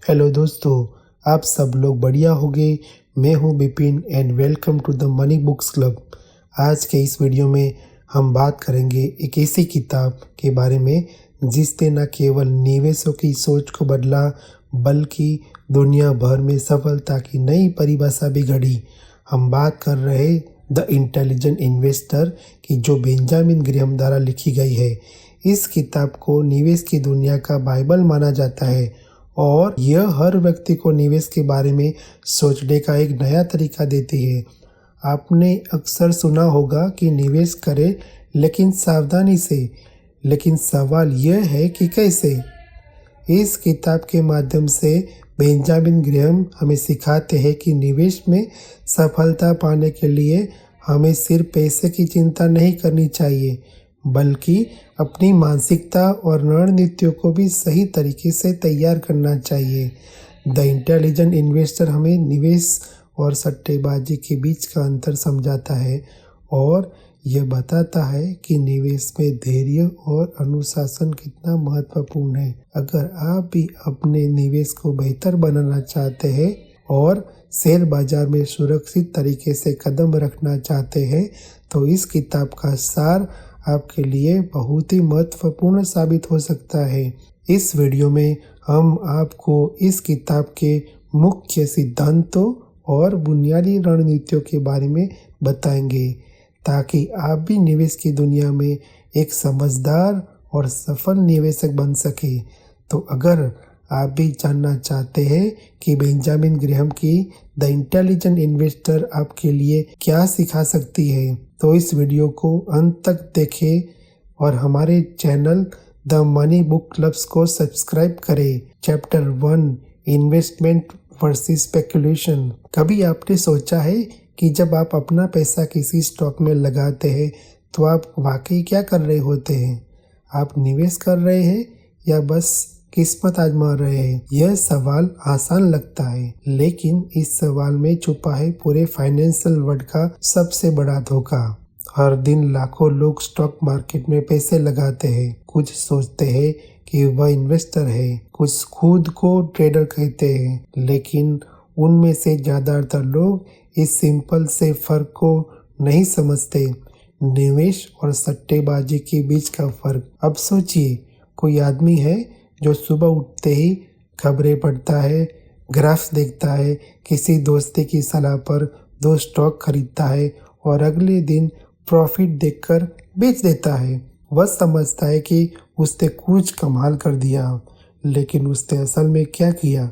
Hello दोस्तों, आप सब लोग बढ़िया होंगे। मैं हूं Bipin and welcome to the money books club. आज के इस वीडियो में हम बात करेंगे एक ऐसी किताब के बारे में जिसने न केवल निवेशों की सोच को बदला बल्कि दुनिया भर में सफलता की नई परिभाषा भी गढ़ी। हम बात कर रहे द इंटेलिजेंट इन्वेस्टर की, जो बेंजामिन ग्रेहम द्वारा लिखी गई है। इस किताब को निवेश की दुनिया का बाइबल माना जाता है और यह हर व्यक्ति को निवेश के बारे में सोचने का एक नया तरीका देती है। आपने अक्सर सुना होगा कि निवेश करें लेकिन सावधानी से, लेकिन सवाल यह है कि कैसे। इस किताब के माध्यम से बेंजामिन ग्रेहम हमें सिखाते हैं कि निवेश में सफलता पाने के लिए हमें सिर्फ पैसे की चिंता नहीं करनी चाहिए, बल्कि अपनी मानसिकता और रणनीतियों को भी सही तरीके से तैयार करना चाहिए। द इंटेलिजेंट इन्वेस्टर हमें निवेश और सट्टेबाजी के बीच का अंतर समझाता है और यह बताता है कि निवेश में धैर्य और अनुशासन कितना महत्वपूर्ण है। अगर आप भी अपने निवेश को बेहतर बनाना चाहते हैं और शेयर बाजार में सुरक्षित तरीके से कदम रखना चाहते हैं, तो इस किताब का सार आपके लिए बहुत ही महत्वपूर्ण साबित हो सकता है। इस वीडियो में हम आपको इस किताब के मुख्य सिद्धांतों और बुनियादी रणनीतियों के बारे में बताएंगे, ताकि आप भी निवेश की दुनिया में एक समझदार और सफल निवेशक बन सके। तो अगर आप भी जानना चाहते हैं कि बेंजामिन ग्रेहम की द इंटेलिजेंट इन्वेस्टर आपके लिए क्या सिखा सकती है, तो इस वीडियो को अंत तक देखें और हमारे channel the money book clubs को सब्सक्राइब करें। Chapter 1, investment versus speculation. कभी आपने सोचा है कि जब आप अपना पैसा किसी स्टॉक में लगाते हैं तो आप वाकई क्या कर रहे होते हैं? आप निवेश कर रहे हैं या बस किस्मत आजमा रहे हैं? यह सवाल आसान लगता है, लेकिन इस सवाल में छुपा है पूरे फाइनेंशियल वर्ल्ड का सबसे बड़ा धोखा। हर दिन लाखों लोग स्टॉक मार्केट में पैसे लगाते हैं। कुछ सोचते हैं कि वह इन्वेस्टर है, कुछ खुद को ट्रेडर कहते हैं, लेकिन उनमें से ज़्यादातर लोग इस सिंपल से फर्क को नहीं समझते, निवेश और सट्टेबाजी के बीच का फर्क। अब सोचिए, कोई आदमी है जो सुबह उठते ही खबरें पढ़ता है, ग्राफ्स देखता है, किसी दोस्ती की सलाह पर 2 स्टॉक खरीदता है और अगले दिन प्रॉफिट देखकर बेच देता है। वह समझता है कि उसने कुछ कमाल कर दिया, लेकिन उसने असल में क्या किया?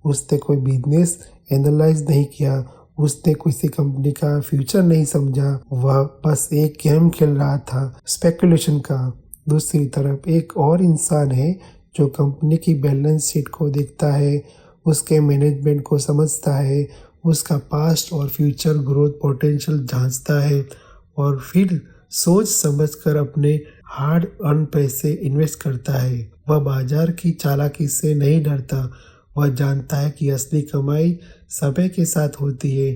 उसने कोई बिजनेस एनालाइज नहीं किया, उसने किसी कंपनी का फ्यूचर नहीं समझा, वह बस एक गेम खेल रहा था, स्पेकुलेशन का। दूसरी तरफ एक और इंसान है जो कंपनी की बैलेंस शीट को देखता है, उसके मैनेजमेंट को समझता है, उसका पास्ट और फ्यूचर ग्रोथ पोटेंशियल जांचता है और फिर सोच समझकर अपने हार्ड अर्न पैसे इन्वेस्ट करता है। वह बाजार की चालाकी से नहीं डरता, वह जानता है कि असली कमाई समय के साथ होती है,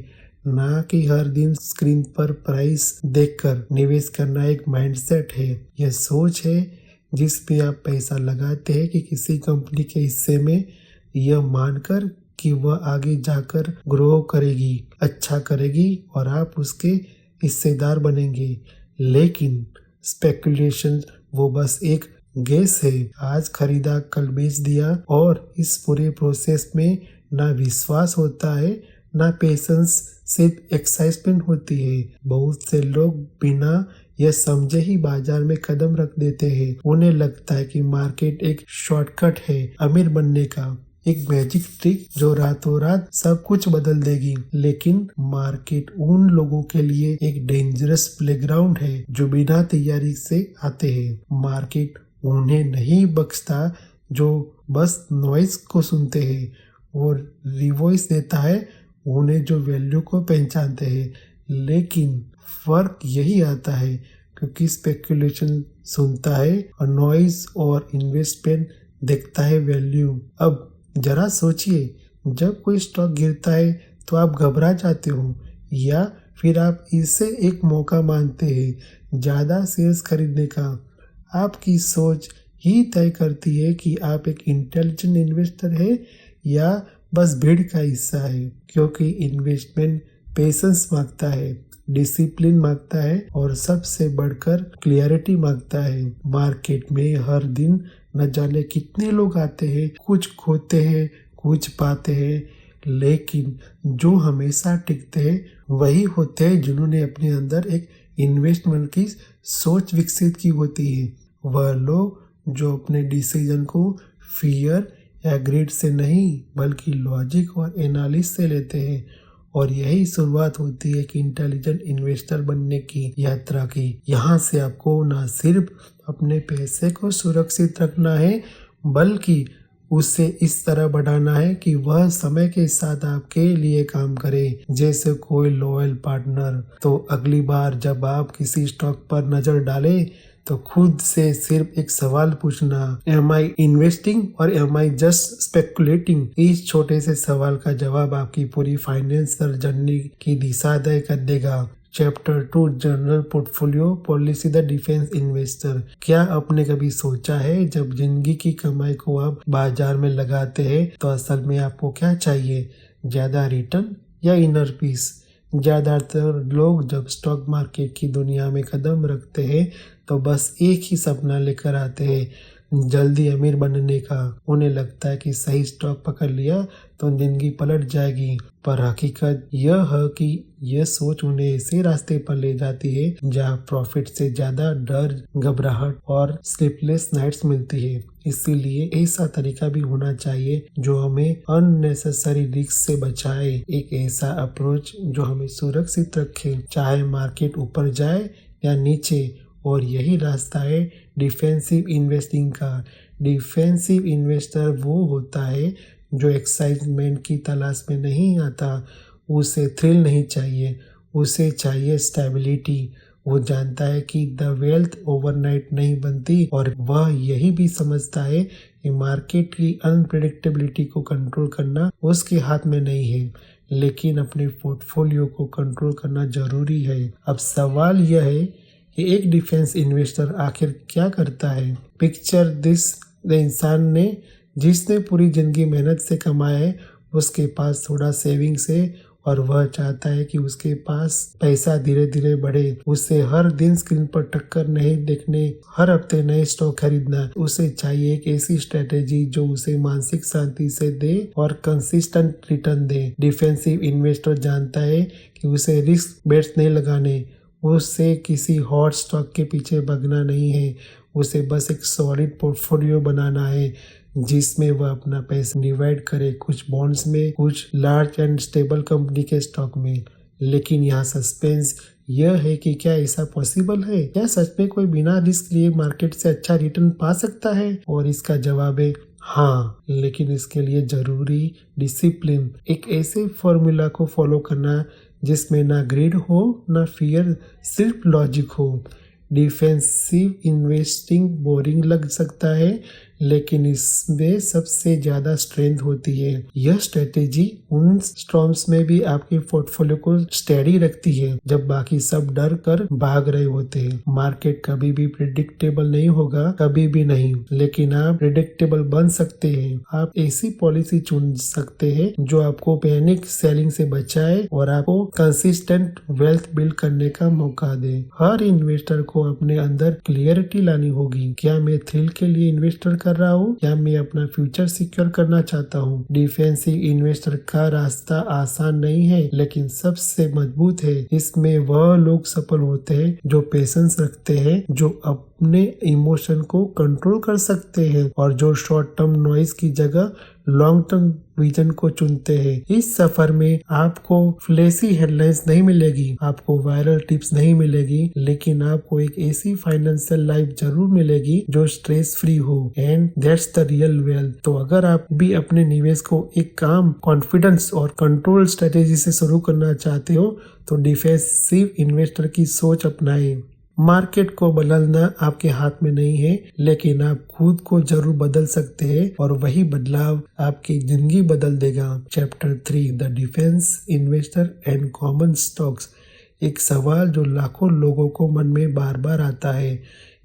ना कि हर दिन स्क्रीन पर प्राइस देखकर। निवेश करना एक माइंडसेट है, यह सोच है जिसमें आप पैसा लगाते हैं कि किसी कंपनी के हिस्से में, यह मानकर कि वह आगे जाकर ग्रो करेगी, अच्छा करेगी और आप उसके हिस्सेदार बनेंगे। लेकिन स्पेकुलेशन वो बस एक गेस है, आज खरीदा कल बेच दिया, और इस पूरे प्रोसेस में ना विश्वास होता है ना पेशेंस, सिर्फ एक्साइटमेंट होती है। बहुत से लोग बिना यह समझे ही बाजार में कदम रख देते हैं। उन्हें लगता है कि मार्केट एक शॉर्टकट है अमीर बनने का, एक मैजिक ट्रिक जो रातों रात सब कुछ बदल देगी। लेकिन मार्केट उन लोगों के लिए एक डेंजरस प्लेग्राउंड है जो बिना तैयारी से आते हैं। मार्केट उन्हें नहीं बख्शता जो बस नॉइज को सुनते हैं, वो रिवॉइस देता है उन्हें जो वैल्यू को पहचानते हैं। लेकिन फर्क यही आता है क्योंकि स्पेकुलेशन सुनता है और नॉइज और इन्वेस्टमेंट देखता है वैल्यू। अब जरा सोचिए, जब कोई स्टॉक गिरता है तो आप घबरा जाते हो या फिर आप इसे एक मौका मानते हैं ज़्यादा शेयर्स खरीदने का। आपकी सोच ही तय करती है कि आप एक इंटेलिजेंट इन्वेस्टर है या बस भीड़ का हिस्सा है, क्योंकि इन्वेस्टमेंट पेशेंस मांगता है, डिसिप्लिन मांगता है और सबसे बढ़कर क्लियरिटी मांगता है। मार्केट में हर दिन न जाने कितने लोग आते हैं, कुछ खोते हैं, कुछ पाते हैं, लेकिन जो हमेशा टिकते हैं वही होते हैं जिन्होंने अपने अंदर एक इन्वेस्टमेंट की सोच विकसित की होती है। वह लोग जो अपने डिसीजन को फियर या ग्रीड से नहीं बल्कि लॉजिक और एनालिसिस से लेते हैं, और यही शुरुआत होती है कि इंटेलिजेंट इन्वेस्टर बनने की यात्रा की। यहाँ से आपको न सिर्फ अपने पैसे को सुरक्षित रखना है, बल्कि उसे इस तरह बढ़ाना है कि वह समय के साथ आपके लिए काम करे, जैसे कोई लॉयल पार्टनर। तो अगली बार जब आप किसी स्टॉक पर नजर डालें तो खुद से सिर्फ एक सवाल पूछना, एम आई इन्वेस्टिंग और एम आई जस्ट स्पेकुलेटिंग। इस छोटे से सवाल का जवाब आपकी पूरी फाइनेंशियल जर्नी की दिशा तय कर देगा। Chapter 2 general portfolio policy the defence investor. क्या आपने कभी सोचा है जब जिंदगी की कमाई को आप बाजार में लगाते हैं तो असल में आपको क्या चाहिए, ज्यादा रिटर्न या इनर पीस? ज्यादातर लोग जब स्टॉक मार्केट की दुनिया में कदम रखते हैं तो बस एक ही सपना लेकर आते हैं, जल्दी अमीर बनने का। उन्हें लगता है कि सही स्टॉक पकड़ लिया तो जिंदगी पलट जाएगी, पर हकीकत यह है कि यह सोच उन्हें ऐसे रास्ते पर ले जाती है जहां प्रॉफिट से ज्यादा डर, घबराहट और स्लीपलेस नाइट्स मिलती है। इसीलिए ऐसा तरीका भी होना चाहिए जो हमें अननेसेसरी रिस्क से बचाए, एक ऐसा अप्रोच जो हमें सुरक्षित रखे, चाहे मार्केट ऊपर जाए या नीचे। और यही रास्ता है डिफेंसिव इन्वेस्टिंग का। डिफेंसिव इन्वेस्टर वो होता है जो एक्साइटमेंट की तलाश में नहीं आता, उसे थ्रिल नहीं चाहिए, उसे चाहिए स्टेबिलिटी। वो जानता है कि द वेल्थ ओवरनाइट नहीं बनती, और वह यही भी समझता है कि मार्केट की अनप्रेडिक्टेबिलिटी को कंट्रोल करना उसके हाथ में नहीं है, लेकिन अपने पोर्टफोलियो को कंट्रोल करना जरूरी है। अब सवाल यह है कि एक डिफेंस इन्वेस्टर आखिर क्या करता है। पिक्चर दिस, द इंसान ने जिसने पूरी जिंदगी मेहनत से कमाया है, उसके पास थोड़ा सेविंग्स है और वह चाहता है कि उसके पास पैसा धीरे धीरे बढ़े। उसे हर दिन स्क्रीन पर टक्कर नहीं देखने, हर हफ्ते नए स्टॉक खरीदना। उसे चाहिए एक ऐसी स्ट्रेटेजी जो उसे मानसिक शांति से दे और कंसिस्टेंट रिटर्न दे। डिफेंसिव इन्वेस्टर जानता है कि उसे रिस्क बेट्स नहीं लगाने, उसे किसी हॉट स्टॉक के पीछे भागना नहीं है, उसे बस एक सॉलिड पोर्टफोलियो बनाना है जिसमें वह अपना पैसा डिवाइड करे, कुछ बॉन्ड्स में, कुछ लार्ज एंड स्टेबल कंपनी के स्टॉक में। लेकिन यहाँ सस्पेंस यह है कि क्या ऐसा पॉसिबल है? क्या सच में कोई बिना रिस्क लिए मार्केट से अच्छा रिटर्न पा सकता है? और इसका जवाब है हाँ, लेकिन इसके लिए जरूरी डिसिप्लिन, एक ऐसे फॉर्मूला को फॉलो करना जिसमें ना ग्रीड हो ना फियर, सिर्फ लॉजिक हो। डिफेंसिव इन्वेस्टिंग बोरिंग लग सकता है, लेकिन इसमें सबसे ज्यादा स्ट्रेंथ होती है। यह स्ट्रेटेजी उन स्टॉर्म्स में भी आपके पोर्टफोलियो को स्टेडी रखती है जब बाकी सब डर कर भाग रहे होते हैं। मार्केट कभी भी प्रिडिक्टेबल नहीं होगा, कभी भी नहीं, लेकिन आप प्रिडिक्टेबल बन सकते हैं। आप ऐसी पॉलिसी चुन सकते हैं जो आपको पैनिक सेलिंग से बचाए और आपको कंसिस्टेंट वेल्थ बिल्ड करने का मौका दे। हर इन्वेस्टर को अपने अंदर क्लियरिटी लानी होगी, क्या मैं थ्रिल के लिए इन्वेस्टर कर रहा हूँ या मैं अपना फ्यूचर सिक्योर करना चाहता हूँ। डिफेंसिव इन्वेस्टर का रास्ता आसान नहीं है, लेकिन सबसे मजबूत है। इसमें वह लोग सफल होते हैं जो पेशेंस रखते हैं, जो अपने इमोशन को कंट्रोल कर सकते हैं और जो शॉर्ट टर्म नॉइज की जगह लॉन्ग टर्म विजन को चुनते हैं। इस सफर में आपको फ्लैशी हेडलाइंस नहीं मिलेगी, आपको वायरल टिप्स नहीं मिलेगी, लेकिन आपको एक ऐसी फाइनेंशियल लाइफ जरूर मिलेगी जो स्ट्रेस फ्री हो, and that's the real wealth. तो अगर आप भी अपने निवेश को एक काम, कॉन्फिडेंस और कंट्रोल स्ट्रेटेजी से शुरू करना चाहते हो तो डिफेंसिव इन्वेस्टर की सोच अपनाएं। मार्केट को बदलना आपके हाथ में नहीं है, लेकिन आप खुद को जरूर बदल सकते हैं और वही बदलाव आपकी जिंदगी बदल देगा। Chapter 3 the defence investor and common stocks. एक सवाल जो लाखों लोगों को मन में बार बार आता है,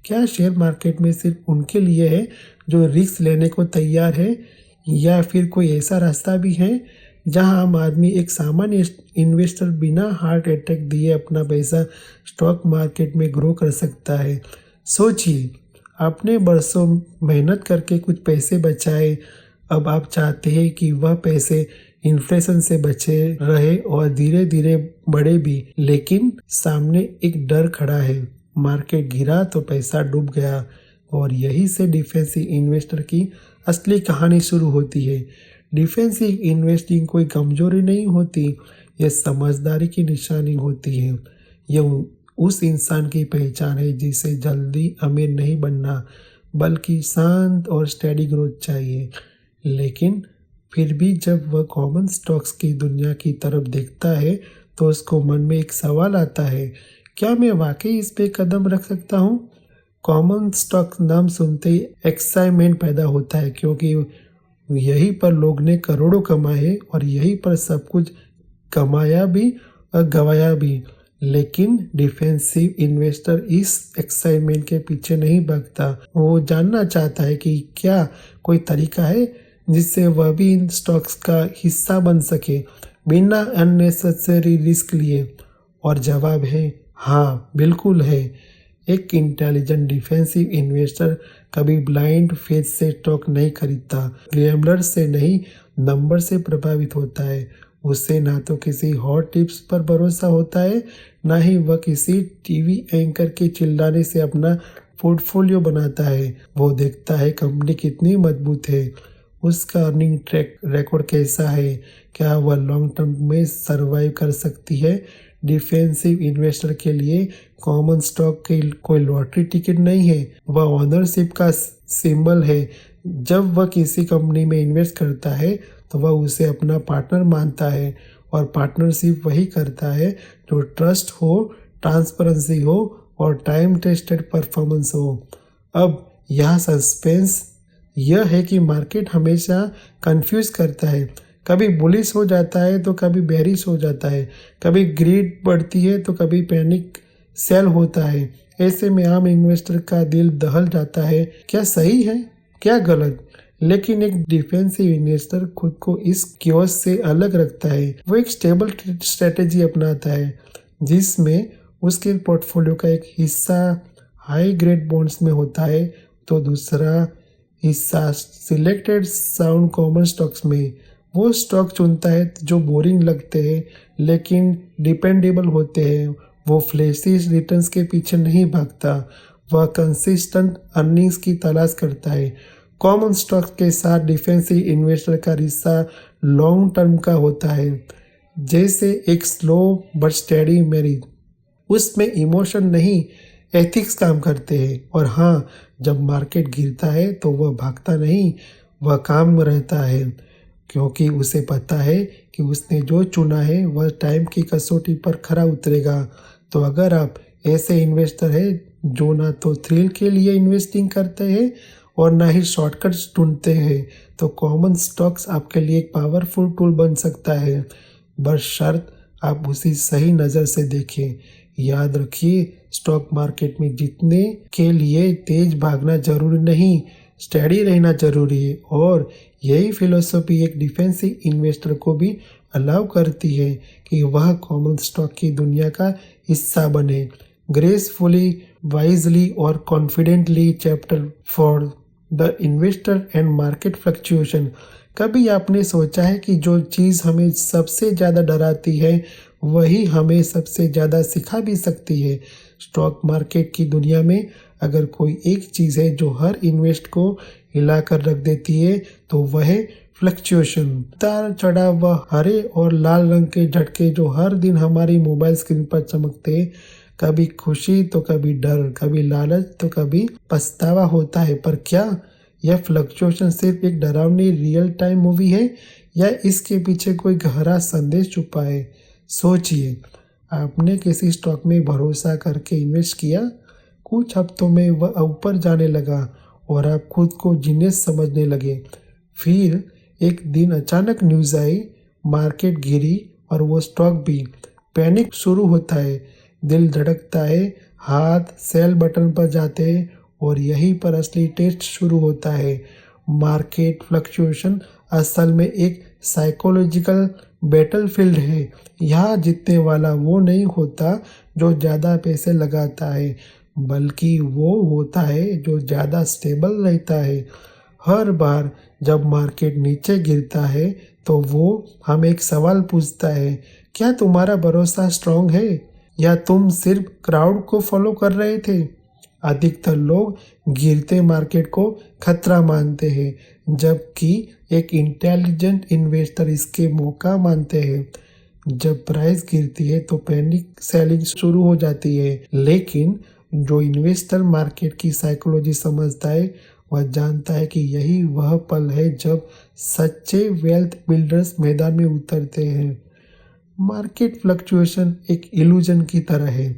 क्या शेयर मार्केट में सिर्फ उनके लिए है जो रिस्क लेने को तैयार है, या फिर कोई ऐसा रास्ता भी है जहां आम आदमी एक सामान्य इन्वेस्टर बिना हार्ट अटैक दिए अपना पैसा स्टॉक मार्केट में ग्रो कर सकता है? सोचिए, आपने बरसों मेहनत करके कुछ पैसे बचाए, अब आप चाहते हैं कि वह पैसे इन्फ्लेशन से बचे रहे और धीरे धीरे बढ़े भी, लेकिन सामने एक डर खड़ा है, मार्केट गिरा तो पैसा डूब गया। और यही से डिफेंसिव इन्वेस्टर की असली कहानी शुरू होती है। डिफेंसिव इन्वेस्टिंग कोई कमजोरी नहीं होती, यह समझदारी की निशानी होती है। यह उस इंसान की पहचान है जिसे जल्दी अमीर नहीं बनना, बल्कि शांत और स्टेडी ग्रोथ चाहिए। लेकिन फिर भी जब वह कॉमन स्टॉक्स की दुनिया की तरफ देखता है तो उसको मन में एक सवाल आता है, क्या मैं वाकई इस पे कदम रख सकता हूँ? कॉमन स्टॉक नाम सुनते ही एक्साइटमेंट पैदा होता है, क्योंकि यहीं पर लोग ने करोड़ों कमाए और यहीं पर सब कुछ कमाया भी और गवाया भी। लेकिन डिफेंसिव इन्वेस्टर इस एक्साइटमेंट के पीछे नहीं भागता। वो जानना चाहता है कि क्या कोई तरीका है जिससे वह भी इन स्टॉक्स का हिस्सा बन सके बिना अननेसेसरी रिस्क लिए। और जवाब है हाँ, बिल्कुल है। एक इंटेलिजेंट डिफेंसिव इन्वेस्टर कभी ब्लाइंड फेथ से स्टॉक नहीं खरीदता, गैम्बलर से नहीं, नंबर से प्रभावित होता है। उसे ना तो किसी हॉट टिप्स पर भरोसा होता है, ना ही वह किसी टीवी एंकर के चिल्लाने से अपना पोर्टफोलियो बनाता है। वो देखता है कंपनी कितनी मजबूत है, उसका अर्निंग ट्रैक रिकॉर्ड कैसा है, क्या वह लॉन्ग टर्म में सर्वाइव कर सकती है। डिफेंसिव इन्वेस्टर के लिए कॉमन स्टॉक की कोई लॉटरी टिकट नहीं है, वह ओनरशिप का सिंबल है। जब वह किसी कंपनी में इन्वेस्ट करता है तो वह उसे अपना पार्टनर मानता है, और पार्टनरशिप वही करता है जो ट्रस्ट हो, ट्रांसपेरेंसी हो और टाइम टेस्टेड परफॉर्मेंस हो। अब यह सस्पेंस यह है कि मार्केट हमेशा कंफ्यूज करता है, कभी बुलिश हो जाता है तो कभी बेरिश हो जाता है, कभी ग्रीड बढ़ती है तो कभी पैनिक सेल होता है। ऐसे में आम इन्वेस्टर का दिल दहल जाता है, क्या सही है क्या गलत। लेकिन एक डिफेंसिव इन्वेस्टर खुद को इस क्योस से अलग रखता है। वो एक स्टेबल स्ट्रेटेजी अपनाता है जिसमें उसके पोर्टफोलियो का एक हिस्सा हाई ग्रेड बॉन्ड्स में होता है तो दूसरा हिस्सा सिलेक्टेड साउंड कॉमन स्टॉक्स में। वो स्टॉक चुनता है जो बोरिंग लगते हैं लेकिन डिपेंडेबल होते हैं। वो फ्लैशी रिटर्न्स के पीछे नहीं भागता, वह कंसिस्टेंट अर्निंग्स की तलाश करता है। कॉमन स्टॉक्स के साथ डिफेंसिव इन्वेस्टर का रिश्ता लॉन्ग टर्म का होता है, जैसे एक स्लो बट स्टेडी मैरिज। उसमें इमोशन नहीं, एथिक्स काम करते हैं। और हाँ, जब मार्केट गिरता है तो वह भागता नहीं, वह काम रहता है, क्योंकि उसे पता है कि उसने जो चुना है वह टाइम की कसौटी पर खरा उतरेगा। तो अगर आप ऐसे इन्वेस्टर हैं जो ना तो थ्रिल के लिए इन्वेस्टिंग करते हैं और ना ही शॉर्टकट्स ढूंढते हैं, तो कॉमन स्टॉक्स आपके लिए एक पावरफुल टूल बन सकता है, बस शर्त आप उसी सही नज़र से देखें। याद रखिए, स्टॉक मार्केट में जीतने के लिए तेज भागना जरूरी नहीं, स्टेडी रहना जरूरी है। और यही फिलॉसफी एक डिफेंसिव इन्वेस्टर को भी अलाउ करती है कि वह कॉमन स्टॉक की दुनिया का हिस्सा बने। ग्रेसफुली, वाइजली और confidently chapter for the investor and market fluctuation. कभी आपने सोचा है कि जो चीज़ हमें सबसे ज़्यादा डराती है वही हमें सबसे ज़्यादा सिखा भी सकती है। स्टॉक मार्केट की दुनिया में अगर कोई एक चीज़ है जो हर इन्वेस्ट को हिला कर रख देती है तो वह है फ्लक्चुएशन। उतार चढ़ाव व हरे और लाल रंग के झटके जो हर दिन हमारी मोबाइल स्क्रीन पर चमकते, कभी खुशी तो कभी डर, कभी लालच तो कभी पछतावा होता है। पर क्या यह फ्लक्चुएशन सिर्फ एक डरावनी रियल टाइम मूवी है या इसके पीछे कोई गहरा संदेश छुपा है? सोचिए, आपने किसी स्टॉक में भरोसा करके इन्वेस्ट किया, कुछ हफ्तों में वह ऊपर जाने लगा और आप खुद को जीनियस समझने लगे। फिर एक दिन अचानक न्यूज़ आई, मार्केट गिरी और वो स्टॉक भी। पैनिक शुरू होता है, दिल धड़कता है, हाथ सेल बटन पर जाते हैं और यहीं पर असली टेस्ट शुरू होता है। मार्केट फ्लक्चुएशन असल में एक साइकोलॉजिकल बैटलफील्ड है। यहाँ जीतने वाला वो नहीं होता जो ज़्यादा पैसे लगाता है, बल्कि वो होता है जो ज़्यादा स्टेबल रहता है। हर बार जब मार्केट नीचे गिरता है तो वो हमें एक सवाल पूछता है, क्या तुम्हारा भरोसा स्ट्रांग है या तुम सिर्फ क्राउड को फॉलो कर रहे थे? अधिकतर लोग गिरते मार्केट को खतरा मानते हैं, जबकि एक इंटेलिजेंट इन्वेस्टर इसके मौका मानते हैं। जब प्राइस गिरती है तो पैनिक सेलिंग शुरू हो जाती है, लेकिन जो इन्वेस्टर मार्केट की साइकोलॉजी समझता है वह जानता है कि यही वह पल है जब सच्चे वेल्थ बिल्डर्स मैदान में उतरते हैं। मार्केट फ्लक्चुएशन एक इल्यूजन की तरह है।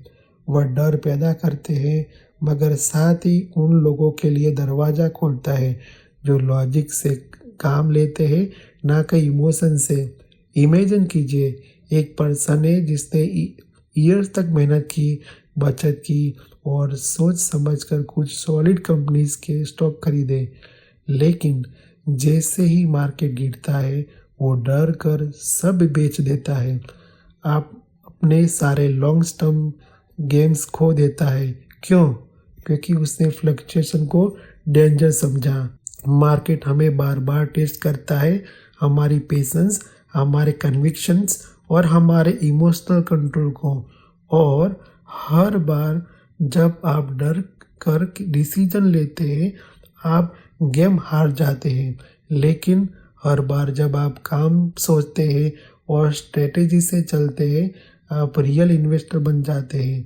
वह डर पैदा करते हैं, मगर साथ ही उन लोगों के लिए दरवाज़ा खोलता है जो लॉजिक से काम लेते हैं, ना कि इमोशन से। इमेजिन कीजिए, एक पर्सन है जिसने ईयर्स तक मेहनत की, बचत की और सोच समझकर कुछ सॉलिड कंपनीज के स्टॉक खरीदे, लेकिन जैसे ही मार्केट गिरता है वो डर कर सब बेच देता है। आप अपने सारे लॉन्ग टर्म गेम्स खो देता है। क्यों? क्योंकि उसने फ्लक्चुएशन को डेंजर समझा। मार्केट हमें बार बार टेस्ट करता है, हमारी पेशेंस, हमारे कन्विक्शंस और हमारे इमोशनल कंट्रोल को। और हर बार जब आप डर कर डिसीजन लेते हैं आप गेम हार जाते हैं, लेकिन हर बार जब आप काम सोचते हैं और स्ट्रेटेजी से चलते हैं आप रियल इन्वेस्टर बन जाते हैं।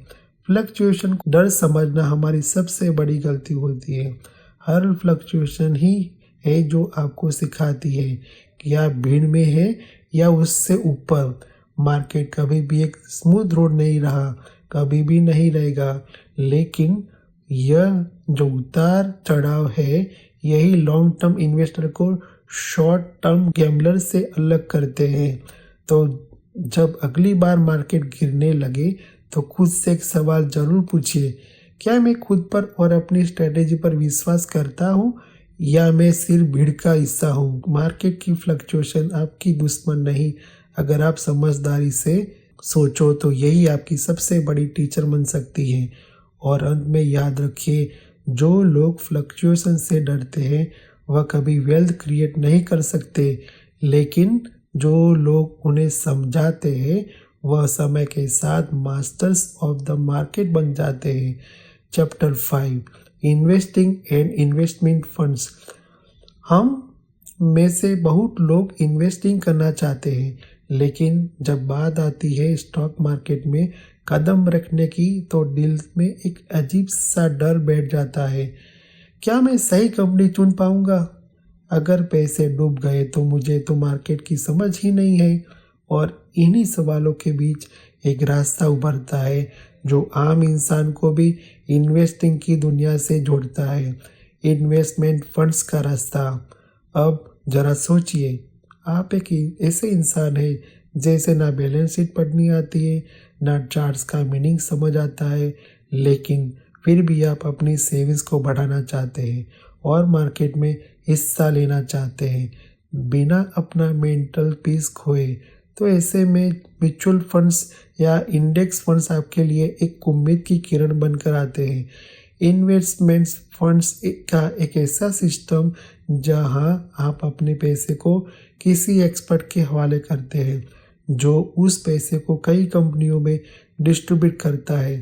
फ्लक्चुएशन को डर समझना हमारी सबसे बड़ी गलती होती है। हर फ्लक्चुएशन ही है जो आपको सिखाती है कि आप भीड़ में हैं या उससे ऊपर। मार्केट कभी भी एक स्मूथ रोड नहीं रहा, कभी भी नहीं रहेगा, लेकिन यह जो उतार चढ़ाव है यही लॉन्ग टर्म इन्वेस्टर को शॉर्ट टर्म गैम्बलर से अलग करते हैं। तो जब अगली बार मार्केट गिरने लगे तो खुद से एक सवाल जरूर पूछिए, क्या मैं खुद पर और अपनी स्ट्रेटेजी पर विश्वास करता हूँ या मैं सिर्फ भीड़ का हिस्सा हूँ? मार्केट की फ्लक्चुएशन आपकी दुश्मन नहीं, अगर आप समझदारी से सोचो तो यही आपकी सबसे बड़ी टीचर बन सकती है। और अंत में याद रखिए, जो लोग फ्लक्चुएशन से डरते हैं वह कभी वेल्थ क्रिएट नहीं कर सकते, लेकिन जो लोग उन्हें समझाते हैं वह समय के साथ मास्टर्स ऑफ द मार्केट बन जाते हैं। Chapter 5, investing and investment funds. हम में से बहुत लोग इन्वेस्टिंग करना चाहते हैं, लेकिन जब बात आती है स्टॉक मार्केट में कदम रखने की तो दिल में एक अजीब सा डर बैठ जाता है। क्या मैं सही कंपनी चुन पाऊंगा? अगर पैसे डूब गए तो मुझे तो मार्केट की समझ ही नहीं है। और इन्हीं सवालों के बीच एक रास्ता उभरता है जो आम इंसान को भी इन्वेस्टिंग की दुनिया से जोड़ता है, इन्वेस्टमेंट फंड्स का रास्ता। अब जरा सोचिए, आप एक ऐसे इंसान हैं जैसे ना बैलेंस शीट पढ़नी आती है, ना चार्ट्स का मीनिंग समझ आता है, लेकिन फिर भी आप अपनी सेविंग्स को बढ़ाना चाहते हैं और मार्केट में हिस्सा लेना चाहते हैं बिना अपना मेंटल पीस खोए। तो ऐसे में म्यूचुअल फंड्स या इंडेक्स फंड्स आपके लिए एक उम्मीद की किरण बनकर आते हैं। इन्वेस्टमेंट फंड्स का एक ऐसा सिस्टम जहां आप अपने पैसे को किसी एक्सपर्ट के हवाले करते हैं जो उस पैसे को कई कंपनियों में डिस्ट्रीब्यूट करता है।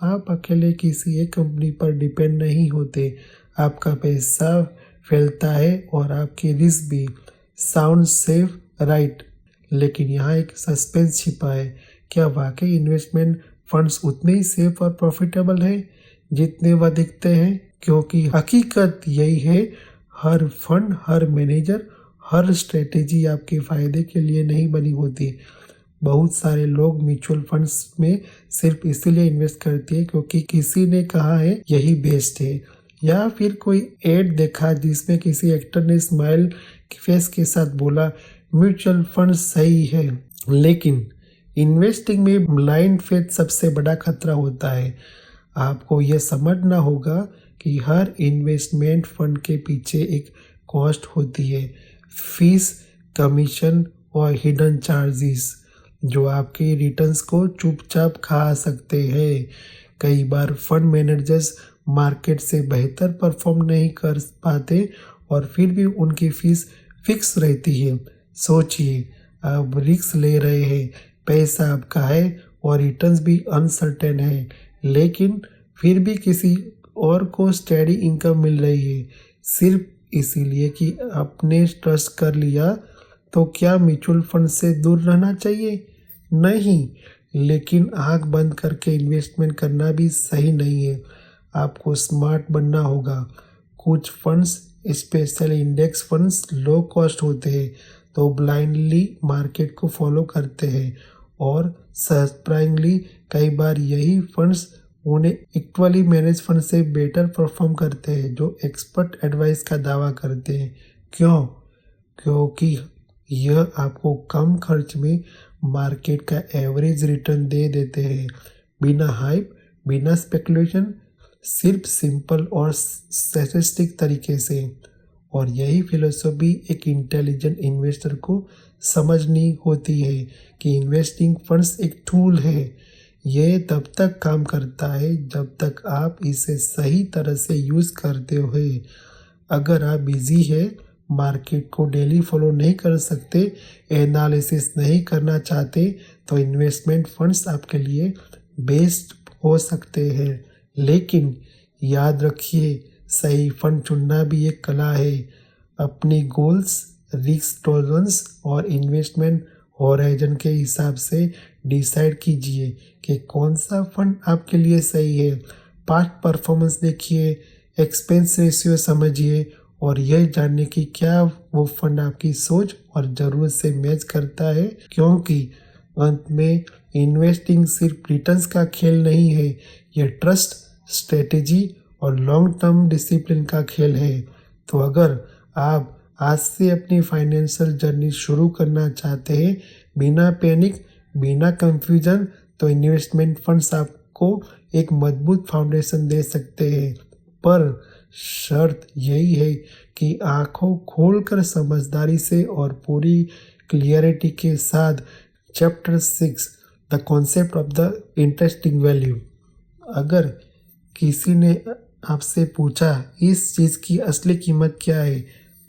आप अकेले किसी एक कंपनी पर डिपेंड नहीं होते, आपका पैसा फैलता है और आपकी रिस्क भी। साउंड सेफ, राइट, लेकिन यहाँ एक सस्पेंस छिपा है। क्या वाकई इन्वेस्टमेंट फंड्स उतने ही सेफ और प्रॉफिटेबल हैं जितने वह दिखते हैं? क्योंकि हकीकत यही है, हर फंड, हर मैनेजर, हर स्ट्रेटेजी आपके फ़ायदे के लिए नहीं बनी होती। बहुत सारे लोग म्यूचुअल फंड्स में सिर्फ इसीलिए इन्वेस्ट करते हैं क्योंकि किसी ने कहा है यही बेस्ट है, या फिर कोई एड देखा जिसमें किसी एक्टर ने स्माइल फेस के साथ बोला म्यूचुअल फंड सही है। लेकिन इन्वेस्टिंग में ब्लाइंड फेथ सबसे बड़ा खतरा होता है। आपको यह समझना होगा कि हर इन्वेस्टमेंट फंड के पीछे एक कॉस्ट होती है, फीस, कमीशन और हिडन चार्जेस जो आपके रिटर्न्स को चुपचाप खा सकते हैं। कई बार फंड मैनेजर्स मार्केट से बेहतर परफॉर्म नहीं कर पाते और फिर भी उनकी फीस फिक्स रहती है। सोचिए, आप रिस्क ले रहे हैं, पैसा आपका है और रिटर्न्स भी अनसर्टेन है, लेकिन फिर भी किसी और को स्टेडी इनकम मिल रही है सिर्फ इसीलिए कि आपने ट्रस्ट कर लिया। तो क्या म्यूचुअल फंड से दूर रहना चाहिए? नहीं, लेकिन आंख बंद करके इन्वेस्टमेंट करना भी सही नहीं है। आपको स्मार्ट बनना होगा। कुछ funds, specially index funds, low cost होते हैं तो ब्लाइंडली मार्केट को फॉलो करते हैं और सरप्राइजिंगली कई बार यही फंड्स उन्हें इक्वली मैनेज फंड से बेटर परफॉर्म करते हैं जो एक्सपर्ट एडवाइस का दावा करते हैं। क्यों? क्योंकि यह आपको कम खर्च में मार्केट का एवरेज रिटर्न दे देते हैं, बिना हाइप, बिना स्पेकुलेशन, सिर्फ सिंपल और स्टैटिस्टिक तरीके से। और यही फिलोसफी एक इंटेलिजेंट इन्वेस्टर को समझनी होती है कि इन्वेस्टिंग फंड्स एक टूल है। ये तब तक काम करता है जब तक आप इसे सही तरह से यूज़ करते हो। अगर आप बिजी है, मार्केट को डेली फॉलो नहीं कर सकते, एनालिसिस नहीं करना चाहते, तो इन्वेस्टमेंट फंड्स आपके लिए बेस्ट हो सकते हैं। लेकिन याद रखिए, सही फंड चुनना भी एक कला है। अपनी गोल्स, रिस्क टॉलरेंस और इन्वेस्टमेंट होराइजन के हिसाब से डिसाइड कीजिए कि कौन सा फंड आपके लिए सही है। पास्ट परफॉर्मेंस देखिए, एक्सपेंस रेशियो समझिए और यह जानने की क्या वो फंड आपकी सोच और ज़रूरत से मैच करता है। क्योंकि अंत में इन्वेस्टिंग सिर्फ रिटर्न्स का खेल नहीं है, यह ट्रस्ट, स्ट्रेटेजी और लॉन्ग टर्म डिसिप्लिन का खेल है। तो अगर आप आज से अपनी फाइनेंशियल जर्नी शुरू करना चाहते हैं बिना पैनिक, बिना कंफ्यूजन, तो इन्वेस्टमेंट फंड्स आपको एक मजबूत फाउंडेशन दे सकते हैं। पर शर्त यही है कि आंखों खोलकर समझदारी से और पूरी क्लियरिटी के साथ। Chapter 6, the concept of the interesting value. अगर किसी ने आपसे पूछा इस चीज़ की असली कीमत क्या है,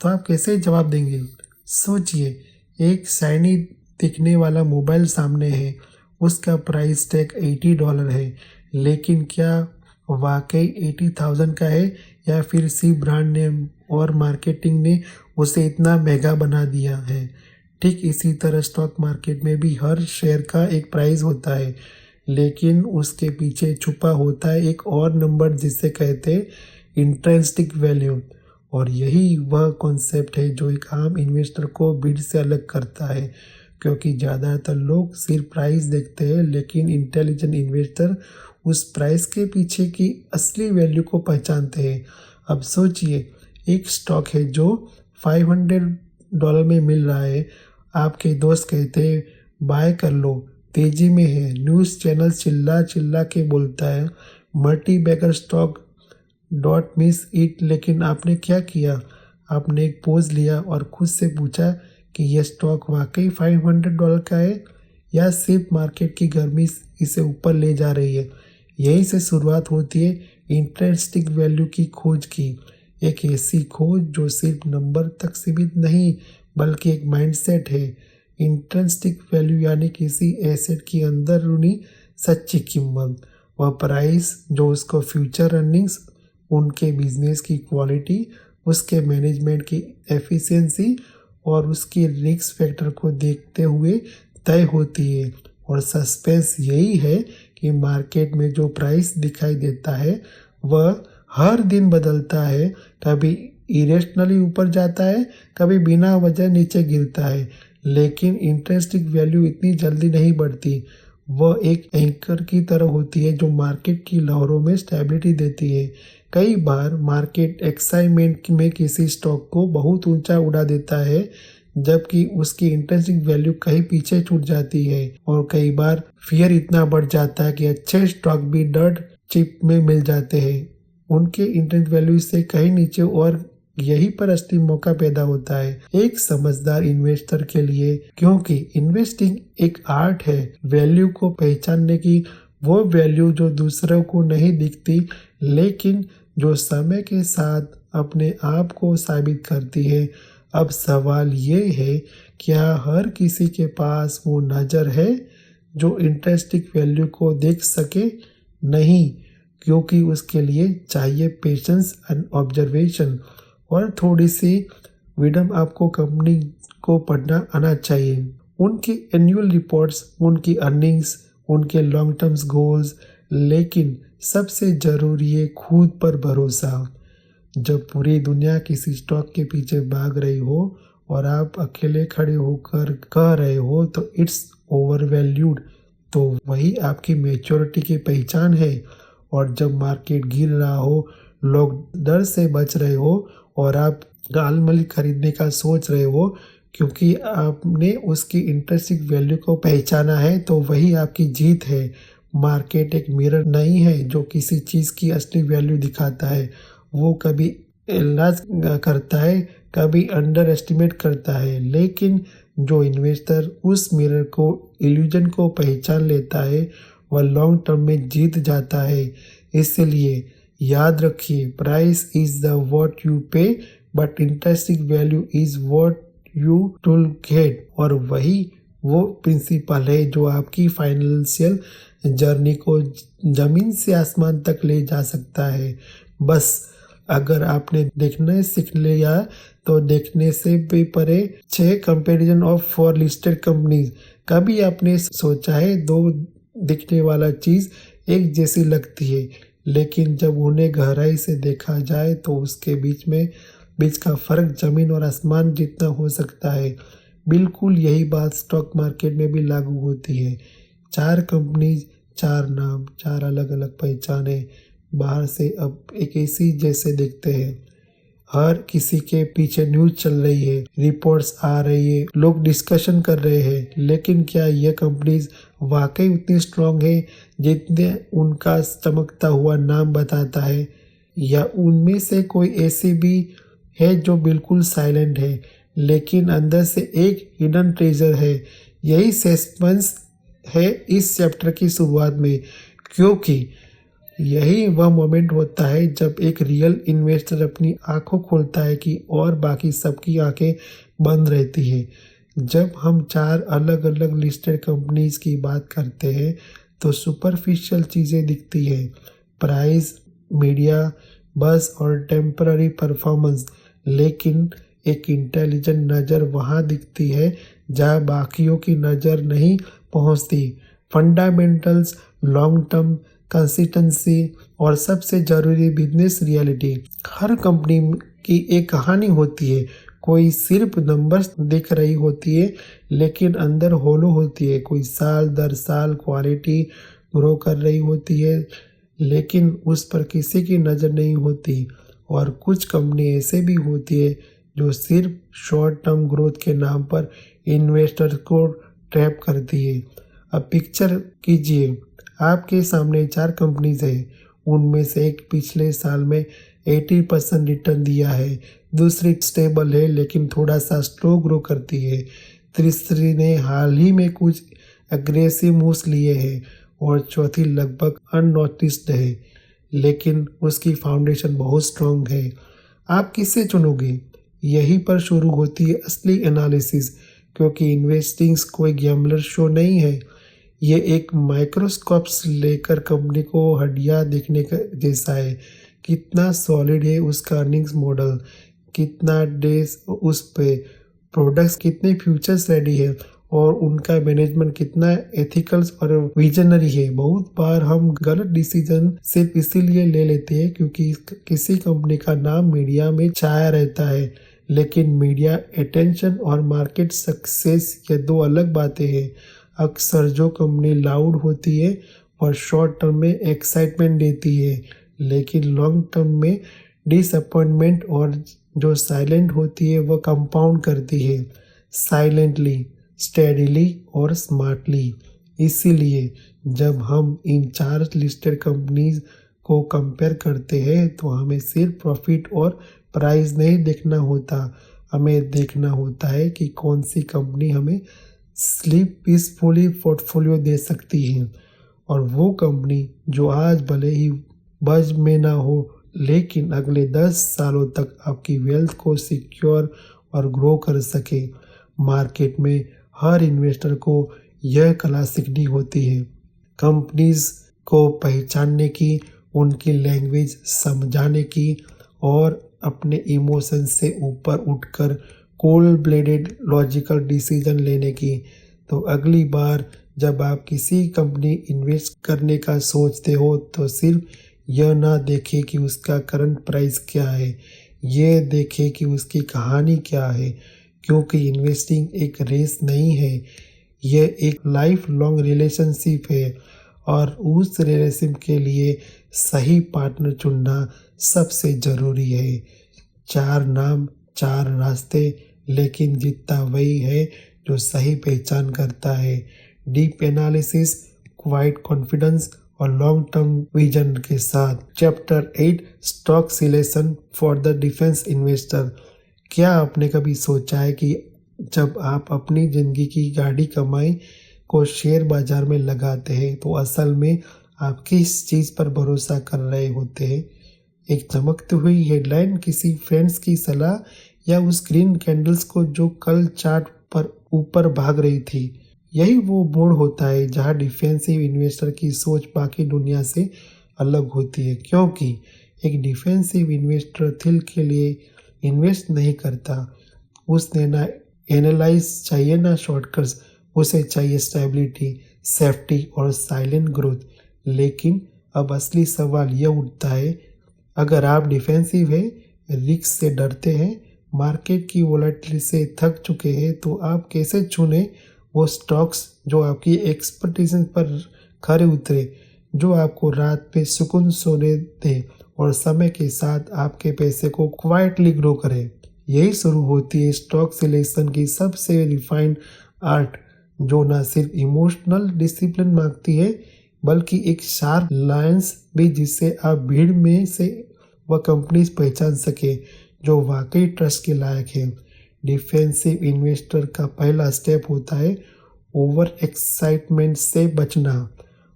तो आप कैसे जवाब देंगे? सोचिए, एक शाइनी दिखने वाला मोबाइल सामने है, उसका प्राइस टैग $80 है, लेकिन क्या वाकई 80,000 का है या फिर सिर्फ ब्रांड नेम और मार्केटिंग ने उसे इतना महंगा बना दिया है? ठीक इसी तरह स्टॉक मार्केट में भी हर शेयर का एक प्राइस होता है, लेकिन उसके पीछे छुपा होता है एक और नंबर जिसे कहते हैं इंट्रिंसिक वैल्यू। और यही वह कॉन्सेप्ट है जो एक आम इन्वेस्टर को भीड़ से अलग करता है, क्योंकि ज़्यादातर लोग सिर्फ प्राइस देखते हैं, लेकिन इंटेलिजेंट इन्वेस्टर उस प्राइस के पीछे की असली वैल्यू को पहचानते हैं। अब सोचिए, एक स्टॉक है जो $500 में मिल रहा है, आपके दोस्त कहते हैं बाय कर लो, तेजी में है, न्यूज़ चैनल चिल्ला चिल्ला के बोलता है multibagger stock, don't miss it. लेकिन आपने क्या किया? आपने एक पोज लिया और खुद से पूछा कि यह स्टॉक वाकई $500 का है या सिर्फ मार्केट की गर्मी इसे ऊपर ले जा रही है। यहीं से शुरुआत होती है इंट्रिंसिक वैल्यू की खोज की। एक ऐसी खोज जो सिर्फ नंबर तक सीमित नहीं, बल्कि एक माइंडसेट है। इंट्रिंसिक वैल्यू यानी किसी एसेट की अंदरूनी सच्ची कीमत, वह प्राइस जो उसको फ्यूचर अर्निंग्स, उनके बिजनेस की क्वालिटी, उसके मैनेजमेंट की एफिशिएंसी और उसकी रिस्क फैक्टर को देखते हुए तय होती है। और सस्पेंस यही है कि मार्केट में जो प्राइस दिखाई देता है वह हर दिन बदलता है, कभी इरेशनली ऊपर जाता है, कभी बिना वजह नीचे गिरता है। लेकिन इंट्रिंसिक वैल्यू इतनी जल्दी नहीं बढ़ती, वह एक एंकर की तरह होती है जो मार्केट की लहरों में स्टेबिलिटी देती है। कई बार मार्केट एक्साइटमेंट में किसी स्टॉक को बहुत ऊंचा उड़ा देता है, जबकि उसकी इंट्रिंसिक वैल्यू कहीं पीछे छूट जाती है। और कई बार फियर इतना बढ़ जाता है कि अच्छे स्टॉक भी डर्ट चिप में मिल जाते हैं, उनके इंट्रिंसिक वैल्यू से कहीं नीचे और यहीं पर असली मौका पैदा होता है एक समझदार इन्वेस्टर के लिए, क्योंकि इन्वेस्टिंग एक आर्ट है वैल्यू को पहचानने की, वो वैल्यू जो दूसरों को नहीं दिखती लेकिन जो समय के साथ अपने आप को साबित करती है। अब सवाल ये है, क्या हर किसी के पास वो नज़र है जो इंटरेस्टिंग वैल्यू को देख सके? नहीं, क्योंकि उसके लिए चाहिए पेशेंस एंड ऑब्जर्वेशन और थोड़ी सी विडम। आपको कंपनी को पढ़ना आना चाहिए, उनकी एनुअल रिपोर्ट्स, उनकी अर्निंग्स, उनके लॉन्ग टर्म्स गोल्स, लेकिन सबसे ज़रूरी है खुद पर भरोसा। जब पूरी दुनिया किसी स्टॉक के पीछे भाग रही हो और आप अकेले खड़े होकर कह रहे हो तो इट्स ओवरवैल्यूड, तो वही आपकी मैच्योरिटी की पहचान है। और जब मार्केट गिर रहा हो, लोग डर से बच रहे हो और आप गालमली खरीदने का सोच रहे हो क्योंकि आपने उसकी इंटरेस्टिंग वैल्यू को पहचाना है, तो वही आपकी जीत है। मार्केट एक मिरर नहीं है जो किसी चीज़ की असली वैल्यू दिखाता है। वो कभी इलाज करता है, कभी अंडर एस्टिमेट करता है, लेकिन जो इन्वेस्टर उस मिरर को, इल्यूजन को पहचान लेता है, वह लॉन्ग टर्म में जीत जाता है। इसलिए याद रखिए, price is the what you pay but interesting value is what you will get. और वही वो प्रिंसिपल है जो आपकी फाइनेंशियल जर्नी को जमीन से आसमान तक ले जा सकता है। बस अगर आपने देखना सीख लिया तो देखने से भी परे 6 कंपैरिजन ऑफ 4 लिस्टेड कंपनीज। कभी आपने सोचा है दो दिखने वाला चीज़ एक जैसी लगती है, लेकिन जब उन्हें गहराई से देखा जाए तो उसके बीच का फ़र्क ज़मीन और आसमान जितना हो सकता है। बिल्कुल यही बात स्टॉक मार्केट में भी लागू होती है। 4 कंपनीज, 4 नाम, 4 अलग अलग पहचाने बाहर से अब एक ऐसी जैसे दिखते हैं। हर किसी के पीछे न्यूज़ चल रही है, रिपोर्ट्स आ रही है, लोग डिस्कशन कर रहे हैं, लेकिन क्या ये कंपनीज वाकई उतनी स्ट्रांग है जितने उनका चमकता हुआ नाम बताता है? या उनमें से कोई ऐसी भी है जो बिल्कुल साइलेंट है लेकिन अंदर से एक हिडन ट्रेजर है? यही सस्पेंस है इस चैप्टर की शुरुआत में, क्योंकि यही वह मोमेंट होता है जब एक रियल इन्वेस्टर अपनी आंखों खोलता है कि और बाकी सबकी आंखें बंद रहती है। जब हम 4 अलग अलग लिस्टेड कंपनीज की बात करते हैं तो सुपरफिशियल चीज़ें दिखती है, प्राइस, मीडिया, बस और टेम्पररी परफॉर्मेंस, लेकिन एक इंटेलिजेंट नज़र वहाँ दिखती है जहाँ बाकियों की नज़र नहीं पहुँचती। फंडामेंटल्स, लॉन्ग टर्म कंसिस्टेंसी और सबसे ज़रूरी बिजनेस रियलिटी। हर कंपनी की एक कहानी होती है, कोई सिर्फ नंबर्स दिख रही होती है लेकिन अंदर होलो होती है। कोई साल दर साल क्वालिटी ग्रो कर रही होती है लेकिन उस पर किसी की नज़र नहीं होती। और कुछ कंपनी ऐसे भी होती है जो सिर्फ शॉर्ट टर्म ग्रोथ के नाम पर इन्वेस्टर को ट्रैप करती है। अब पिक्चर कीजिए, आपके सामने 4 कंपनीज हैं, उनमें से एक पिछले साल में 80% रिटर्न दिया है, दूसरी स्टेबल है लेकिन थोड़ा सा स्लो ग्रो करती है, तीसरी ने हाल ही में कुछ एग्रेसिव मूव्स लिए हैं और चौथी लगभग अननोटिस्ड है लेकिन उसकी फाउंडेशन बहुत स्ट्रॉन्ग है। आप किसे चुनोगे? यहीं पर शुरू होती है असली एनालिसिस, क्योंकि इन्वेस्टिंग्स कोई गैम्बलर शो नहीं है। ये एक माइक्रोस्कोप्स लेकर कंपनी को हड्डियाँ देखने का जैसा है। कितना सॉलिड है उसका अर्निंग्स मॉडल, कितना डेज उस पे, प्रोडक्ट्स कितने फ्यूचर्स रेडी है और उनका मैनेजमेंट कितना एथिकल्स और विजनरी है। बहुत बार हम गलत डिसीजन सिर्फ इसीलिए ले लेते हैं क्योंकि किसी कंपनी का नाम मीडिया में छाया रहता है, लेकिन मीडिया अटेंशन और मार्केट सक्सेस ये 2 अलग बातें हैं। अक्सर जो कंपनी लाउड होती है और शॉर्ट टर्म में एक्साइटमेंट देती है लेकिन लॉन्ग टर्म में डिसअपॉइंटमेंट, और जो साइलेंट होती है वह कंपाउंड करती है, साइलेंटली, स्टेडीली और स्मार्टली। इसीलिए जब हम इन 4 लिस्टेड कंपनीज को कंपेयर करते हैं तो हमें सिर्फ प्रॉफिट और प्राइस नहीं देखना होता, हमें देखना होता है कि कौन सी कंपनी हमें स्लीप पीसफुली पोर्टफोलियो दे सकती है। और वो कंपनी जो आज भले ही बज में ना हो, लेकिन अगले 10 सालों तक आपकी वेल्थ को सिक्योर और ग्रो कर सके। मार्केट में हर इन्वेस्टर को यह कला सीखनी होती है, कंपनीज को पहचानने की, उनकी लैंग्वेज समझाने की और अपने इमोशन से ऊपर उठकर कोल्ड ब्लेडेड लॉजिकल डिसीजन लेने की। तो अगली बार जब आप किसी कंपनी इन्वेस्ट करने का सोचते हो तो सिर्फ यह ना देखें कि उसका करंट प्राइस क्या है, ये देखें कि उसकी कहानी क्या है, क्योंकि इन्वेस्टिंग एक रेस नहीं है, यह एक लाइफ लॉन्ग रिलेशनशिप है और उस रिलेशनशिप के लिए सही पार्टनर चुनना सबसे ज़रूरी है। 4 नाम 4 रास्ते, लेकिन जीतता वही है जो सही पहचान करता है। डीप एनालिसिस, क्वाइट कॉन्फिडेंस और लॉन्ग टर्म विजन के साथ। Chapter 8 stock selection for the defence investor. क्या आपने कभी सोचा है कि जब आप अपनी ज़िंदगी की गाढ़ी कमाई को शेयर बाजार में लगाते हैं तो असल में आप किस चीज़ पर भरोसा कर रहे होते हैं? एक चमकती हुई हेडलाइन, किसी फ्रेंड्स की सलाह, या उस ग्रीन कैंडल्स को जो कल चार्ट पर ऊपर भाग रही थी? यही वो मोड़ होता है जहां डिफेंसिव इन्वेस्टर की सोच बाकी दुनिया से अलग होती है, क्योंकि एक डिफेंसिव इन्वेस्टर थ्रिल के लिए इन्वेस्ट नहीं करता। उसने ना एनालाइज चाहिए ना शॉर्टकट्स, उसे चाहिए स्टेबिलिटी, सेफ्टी और साइलेंट ग्रोथ। लेकिन अब असली सवाल यह उठता है, अगर आप डिफेंसिव है, रिस्क से डरते हैं, मार्केट की वोलेटिलिटी से थक चुके हैं, तो आप कैसे चुने वो स्टॉक्स जो आपकी एक्सपर्टीज पर खरे उतरे, जो आपको रात पे सुकून सोने दे और समय के साथ आपके पैसे को क्वाइटली ग्रो करे। यही शुरू होती है स्टॉक सिलेक्शन की सबसे रिफाइंड आर्ट, जो न सिर्फ इमोशनल डिसिप्लिन मांगती है बल्कि एक शार्प लाइंस भी, जिससे आप भीड़ में से वह कंपनीज पहचान सके जो वाकई ट्रस्ट के लायक है। डिफेंसिव इन्वेस्टर का पहला स्टेप होता है ओवर एक्साइटमेंट से बचना।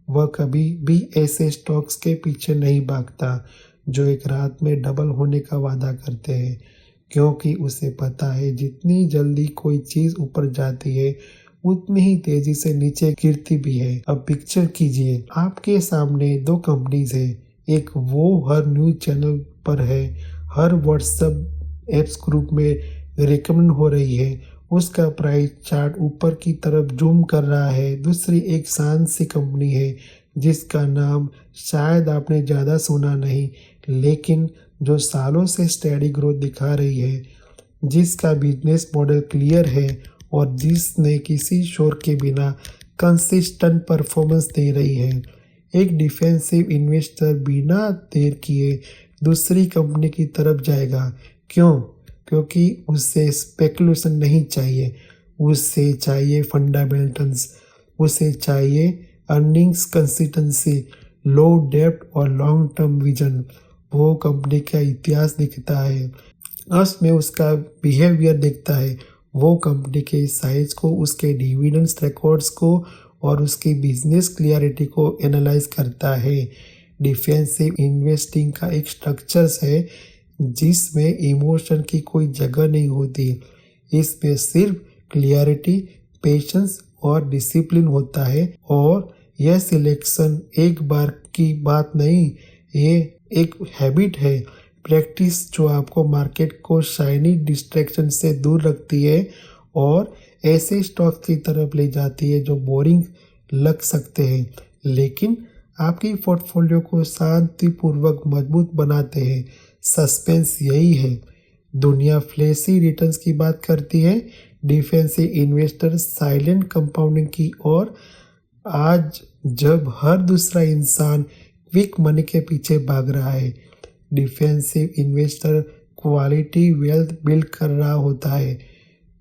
वह कभी भी ऐसे स्टॉक्स के पीछे नहीं भागता जो एक रात में डबल होने का वादा करते हैं, क्योंकि उसे पता है जितनी जल्दी कोई चीज़ ऊपर जाती है उतनी ही तेजी से नीचे गिरती भी है। अब पिक्चर कीजिए, आपके सामने 2 कंपनीज है, एक वो हर न्यूज चैनल पर है, हर व्हाट्सएप एप्स ग्रुप में रिकमेंड हो रही है, उसका प्राइस चार्ट ऊपर की तरफ जूम कर रहा है। दूसरी एक शांत सी कंपनी है जिसका नाम शायद आपने ज़्यादा सुना नहीं, लेकिन जो सालों से स्टेडी ग्रोथ दिखा रही है, जिसका बिजनेस मॉडल क्लियर है और जिसने किसी शोर के बिना कंसिस्टेंट परफॉर्मेंस दे रही है। एक डिफेंसिव इन्वेस्टर बिना देर किए दूसरी कंपनी की तरफ जाएगा। क्यों? क्योंकि उससे स्पेकुलेशन नहीं चाहिए, उससे चाहिए फंडामेंटल्स, उसे चाहिए अर्निंग्स कंसिस्टेंसी, लो डेब्ट और लॉन्ग टर्म विजन। वो कंपनी का इतिहास दिखता है, उसमें उसका बिहेवियर दिखता है, वो कंपनी के साइज को, उसके डिविडेंड्स रिकॉर्ड्स को और उसकी बिजनेस क्लियरिटी को एनालाइज करता है। डिफेंसिव इन्वेस्टिंग का एक स्ट्रक्चर्स है जिसमें इमोशन की कोई जगह नहीं होती, इसमें सिर्फ क्लियरिटी, पेशेंस और डिसिप्लिन होता है। और यह सिलेक्शन एक बार की बात नहीं, ये एक हैबिट है, प्रैक्टिस जो आपको मार्केट को शाइनी डिस्ट्रैक्शन से दूर रखती है और ऐसे स्टॉक की तरफ ले जाती है जो बोरिंग लग सकते हैं, लेकिन आपकी पोर्टफोलियो को शांतिपूर्वक मजबूत बनाते हैं। सस्पेंस यही है। दुनिया फ्लैशी रिटर्न्स की बात करती है, डिफेंसिव इन्वेस्टर साइलेंट कंपाउंडिंग की, और आज जब हर दूसरा इंसान क्विक मनी के पीछे भाग रहा है, defensive investor quality wealth build कर रहा होता है,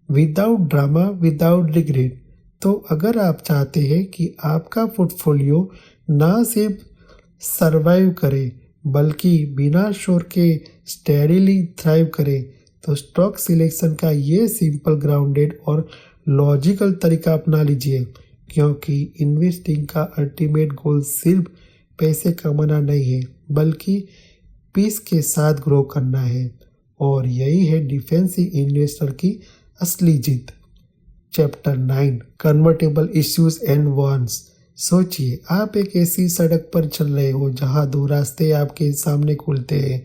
विदाउट ड्रामा, विदाउट रिग्रेट। तो अगर आप चाहते हैं कि आपका पोर्टफोलियो ना सिर्फ सरवाइव करे बल्कि बिना शोर के स्टेडीली थ्राइव करे। तो स्टॉक सिलेक्शन का ये सिंपल, ग्राउंडेड और लॉजिकल तरीका अपना लीजिए, क्योंकि इन्वेस्टिंग का अल्टीमेट गोल सिर्फ पैसे कमाना नहीं है, बल्कि पीस के साथ ग्रो करना है। और यही है डिफेंसिव इन्वेस्टर की असली जीत। Chapter 9, convertible issues and warrants. सोचिए, आप एक ऐसी सड़क पर चल रहे हो जहां दो रास्ते आपके सामने खुलते हैं।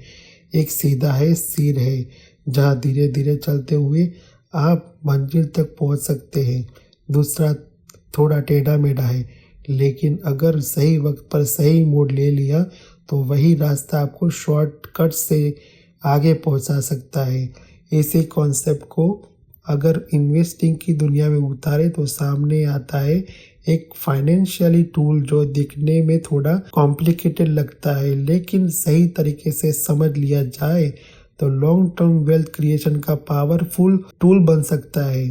एक सीधा है, सिर है, जहां धीरे धीरे चलते हुए आप मंजिल तक पहुंच सकते हैं। दूसरा थोड़ा टेढ़ा मेढ़ा है, लेकिन अगर सही वक्त पर सही मोड़ ले लिया तो वही रास्ता आपको शॉर्टकट से आगे पहुंचा सकता है। इसी कॉन्सेप्ट को अगर इन्वेस्टिंग की दुनिया में उतारे तो सामने आता है एक फाइनेंशियली टूल जो दिखने में थोड़ा कॉम्प्लिकेटेड लगता है, लेकिन सही तरीके से समझ लिया जाए तो लॉन्ग टर्म वेल्थ क्रिएशन का पावरफुल टूल बन सकता है।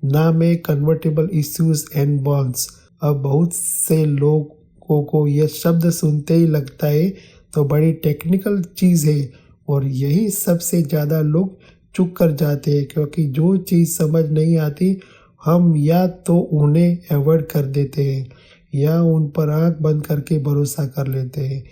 नाम है कन्वर्टेबल इश्यूज एंड बॉन्ड्स। अब बहुत से लोगों को यह शब्द सुनते ही लगता है तो बड़ी टेक्निकल चीज़ है, और यही सबसे ज़्यादा लोग चूक कर जाते हैं, क्योंकि जो चीज़ समझ नहीं आती हम या तो उन्हें अवॉइड कर देते हैं या उन पर आंख बंद करके भरोसा कर लेते हैं।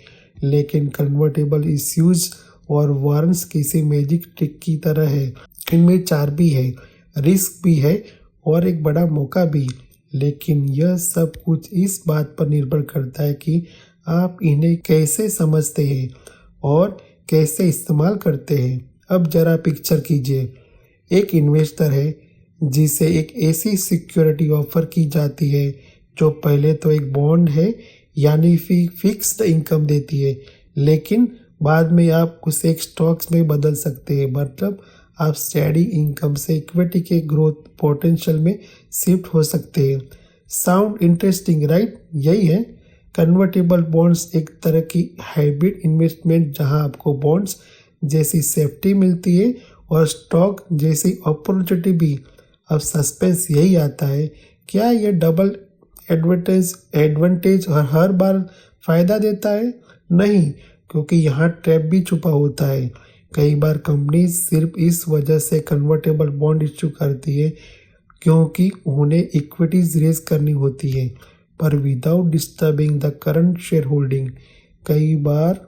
लेकिन कन्वर्टेबल इश्यूज और वारंट्स किसी मैजिक ट्रिक की तरह है। इनमें चार्बी है, रिस्क भी है और एक बड़ा मौका भी। लेकिन यह सब कुछ इस बात पर निर्भर करता है कि आप इन्हें कैसे समझते हैं और कैसे इस्तेमाल करते हैं। अब जरा पिक्चर कीजिए, एक इन्वेस्टर है जिसे एक ऐसी सिक्योरिटी ऑफर की जाती है जो पहले तो एक बॉन्ड है, यानी फिक्स्ड इनकम देती है, लेकिन बाद में आप उसे एक स्टॉक्स में बदल सकते हैं। मतलब आप स्टेडी इनकम से इक्विटी के ग्रोथ पोटेंशियल में शिफ्ट हो सकते हैं। Sound interesting, right? यही है कन्वर्टेबल बॉन्ड्स, एक तरह की हाइब्रिड इन्वेस्टमेंट जहां आपको बॉन्ड्स जैसी सेफ्टी मिलती है और स्टॉक जैसी अपॉर्चुनिटी भी। अब सस्पेंस यही आता है, क्या यह डबल एडवांटेज हर बार फायदा देता है? नहीं, क्योंकि यहाँ ट्रैप भी छुपा होता है। कई बार कंपनी सिर्फ इस वजह से कन्वर्टेबल बॉन्ड इश्यू करती है क्योंकि उन्हें इक्विटीज रेज करनी होती है, पर without disturbing the current share holding. कई बार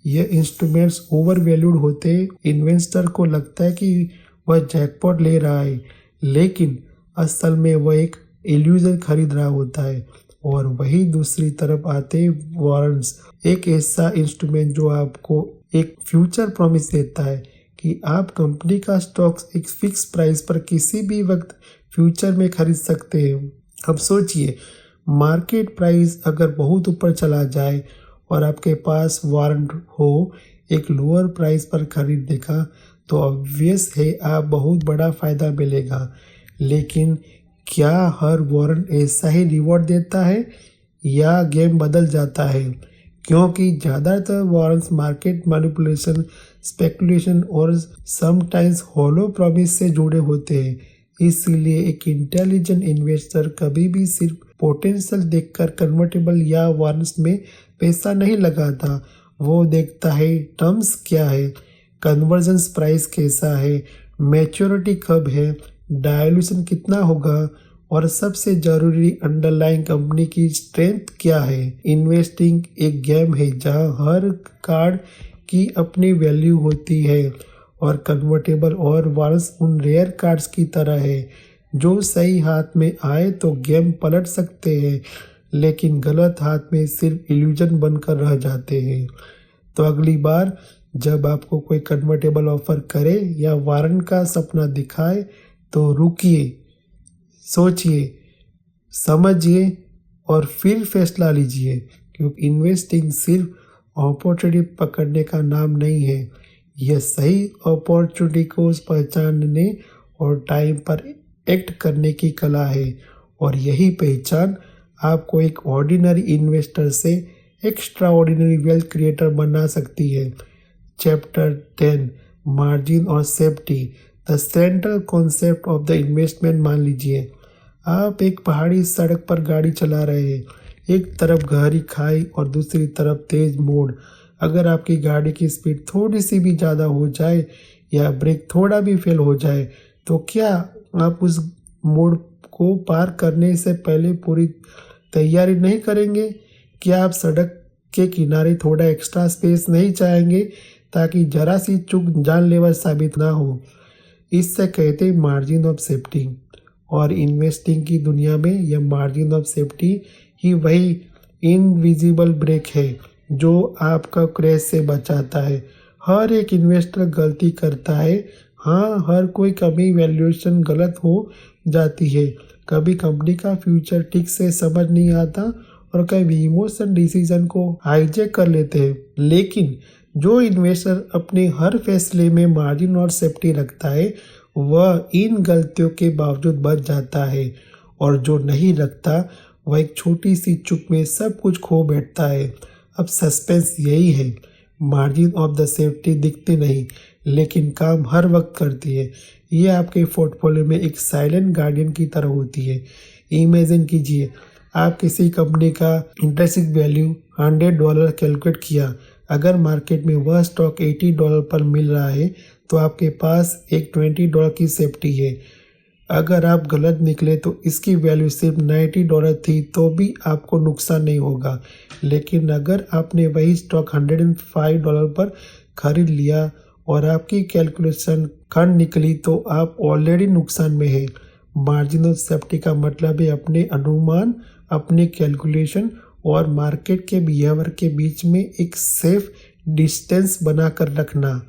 ये इंस्ट्रूमेंट्स ओवर वैल्यूड होते हैं। इन्वेस्टर को लगता है कि वह जैकपॉट ले रहा है, लेकिन असल में वह एक इल्यूजन खरीद रहा होता है। और वही दूसरी तरफ आते वारंट्स, एक ऐसा इंस्ट्रूमेंट जो आपको एक फ्यूचर प्रॉमिस देता है कि आप कंपनी का स्टॉक्स एक फिक्स प्राइस पर किसी भी वक्त फ्यूचर में खरीद सकते हैं। अब सोचिए, मार्केट प्राइस अगर बहुत ऊपर चला जाए और आपके पास वारंट हो एक लोअर प्राइस पर खरीदने का, तो ऑब्वियस है आप बहुत बड़ा फ़ायदा मिलेगा। लेकिन क्या हर वारंट ऐसा ही रिवॉर्ड देता है या गेम बदल जाता है? क्योंकि ज़्यादातर वारंट्स मार्केट मैनिपुलेशन, स्पेकुलेशन और समटाइम्स हॉलो प्रॉमिस से जुड़े होते हैं। इसीलिए एक इंटेलिजेंट इन्वेस्टर कभी भी सिर्फ पोटेंशियल देखकर कन्वर्टेबल या वारंट्स में पैसा नहीं लगाता। वो देखता है टर्म्स क्या है, कन्वर्जन प्राइस कैसा है, मैच्योरिटी कब है, डायल्यूशन कितना होगा, और सबसे जरूरी अंडरलाइंग कंपनी की स्ट्रेंथ क्या है। इन्वेस्टिंग एक गेम है जहां हर कार्ड की अपनी वैल्यू होती है, और कन्वर्टेबल और वारंट्स उन रेयर कार्ड्स की तरह है जो सही हाथ में आए तो गेम पलट सकते हैं, लेकिन गलत हाथ में सिर्फ इल्यूजन बनकर रह जाते हैं। तो अगली बार जब आपको कोई कन्वर्टेबल ऑफर करे या वारंट का सपना दिखाए तो रुकिए, सोचिए, समझिए और फिर फैसला लीजिए, क्योंकि इन्वेस्टिंग सिर्फ अपॉर्चुनिटी पकड़ने का नाम नहीं है। यह सही अपॉर्चुनिटी को पहचानने और टाइम पर एक्ट करने की कला है, और यही पहचान आपको एक ऑर्डिनरी इन्वेस्टर से एक्स्ट्रा ऑर्डिनरी वेल्थ क्रिएटर बना सकती है। चैप्टर 10, मार्जिन और safety, the central concept of the investment. मान लीजिए आप एक पहाड़ी सड़क पर गाड़ी चला रहे हैं, एक तरफ गहरी खाई और दूसरी तरफ तेज मोड़। अगर आपकी गाड़ी की स्पीड थोड़ी सी भी ज़्यादा हो जाए या ब्रेक थोड़ा भी फेल हो जाए तो क्या आप उस मोड़ को पार करने से पहले पूरी तैयारी नहीं करेंगे? क्या आप सड़क के किनारे थोड़ा एक्स्ट्रा स्पेस नहीं चाहेंगे ताकि जरा सी चूक जानलेवा साबित ना हो? इससे कहते हैं मार्जिन ऑफ सेफ्टी। और इन्वेस्टिंग की दुनिया में यह मार्जिन ऑफ सेफ्टी ही वही इनविजिबल ब्रेक है जो आपका क्रैश से बचाता है। हर एक इन्वेस्टर गलती करता है। हाँ, हर कोई कभी वैल्यूएशन गलत हो जाती है, कभी कंपनी का फ्यूचर ठीक से समझ नहीं आता और कभी इमोशन डिसीजन को हाईजैक कर लेते हैं। लेकिन जो इन्वेस्टर अपने हर फैसले में मार्जिन और सेफ्टी रखता है वह इन गलतियों के बावजूद बच जाता है, और जो नहीं रखता वह एक छोटी सी चूक में सब कुछ खो बैठता है। अब सस्पेंस यही है, मार्जिन ऑफ द सेफ्टी दिखती नहीं लेकिन काम हर वक्त करती है। ये आपके पोर्टफोलियो में एक साइलेंट गार्डियन की तरह होती है। इमेजिन कीजिए आप किसी कंपनी का इंट्रिंसिक वैल्यू $100 कैलकुलेट किया। अगर मार्केट में वह स्टॉक $80 पर मिल रहा है तो आपके पास एक $20 की सेफ्टी है। अगर आप गलत निकले तो इसकी वैल्यू सिर्फ $90 थी तो भी आपको नुकसान नहीं होगा। लेकिन अगर आपने वही स्टॉक $105 पर खरीद लिया और आपकी कैलकुलेशन खंड निकली तो आप ऑलरेडी नुकसान में हैं। मार्जिन ऑफ सेफ्टी का मतलब है अपने अनुमान, अपने कैलकुलेशन और मार्केट के बिहेवियर के बीच में एक सेफ डिस्टेंस बनाकर रखना।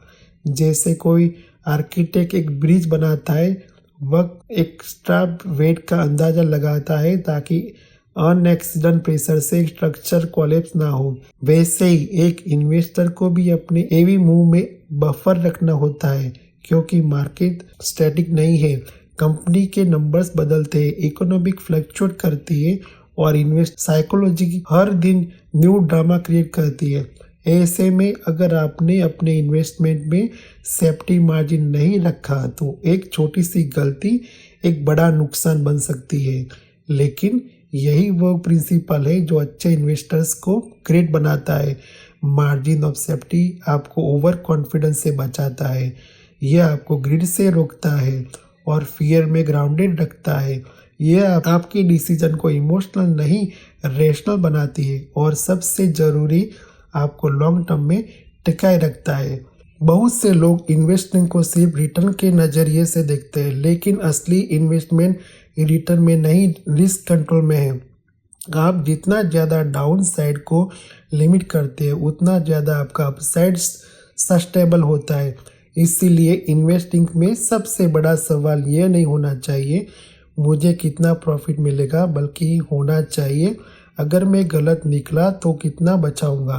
जैसे कोई आर्किटेक्ट एक ब्रिज बनाता है, वह एक्स्ट्रा वेट का अंदाजा लगाता है ताकि अनएक्सीडेंट प्रेशर से स्ट्रक्चर कोलैप्स ना हो। वैसे ही एक इन्वेस्टर को भी अपने एवी मूव में बफर रखना होता है, क्योंकि मार्केट स्टैटिक नहीं है। कंपनी के नंबर्स बदलते हैं, इकोनॉमिक फ्लक्चुएट करती है और इन्वेस्ट साइकोलॉजी हर दिन न्यू ड्रामा क्रिएट करती है। ऐसे में अगर आपने अपने इन्वेस्टमेंट में सेफ्टी मार्जिन नहीं रखा तो एक छोटी सी गलती एक बड़ा नुकसान बन सकती है। लेकिन यही वो प्रिंसिपल है जो अच्छे इन्वेस्टर्स को ग्रेट बनाता है। मार्जिन ऑफ सेफ्टी आपको ओवर कॉन्फिडेंस से बचाता है, यह आपको ग्रिड से रोकता है और फियर में ग्राउंडेड रखता है। यह आपकी डिसीजन को इमोशनल नहीं रेशनल बनाती है और सबसे ज़रूरी आपको लॉन्ग टर्म में टिकाए रखता है। बहुत से लोग इन्वेस्टमेंट को सिर्फ रिटर्न के नज़रिए से देखते हैं, लेकिन असली इन्वेस्टमेंट रिटर्न में नहीं, रिस्क कंट्रोल में है। आप जितना ज़्यादा डाउन साइड को लिमिट करते हैं उतना ज़्यादा आपका अपसाइड सस्टेबल होता है। इसीलिए इन्वेस्टिंग में सबसे बड़ा सवाल यह नहीं होना चाहिए मुझे कितना प्रॉफिट मिलेगा, बल्कि होना चाहिए अगर मैं गलत निकला तो कितना बचाऊंगा,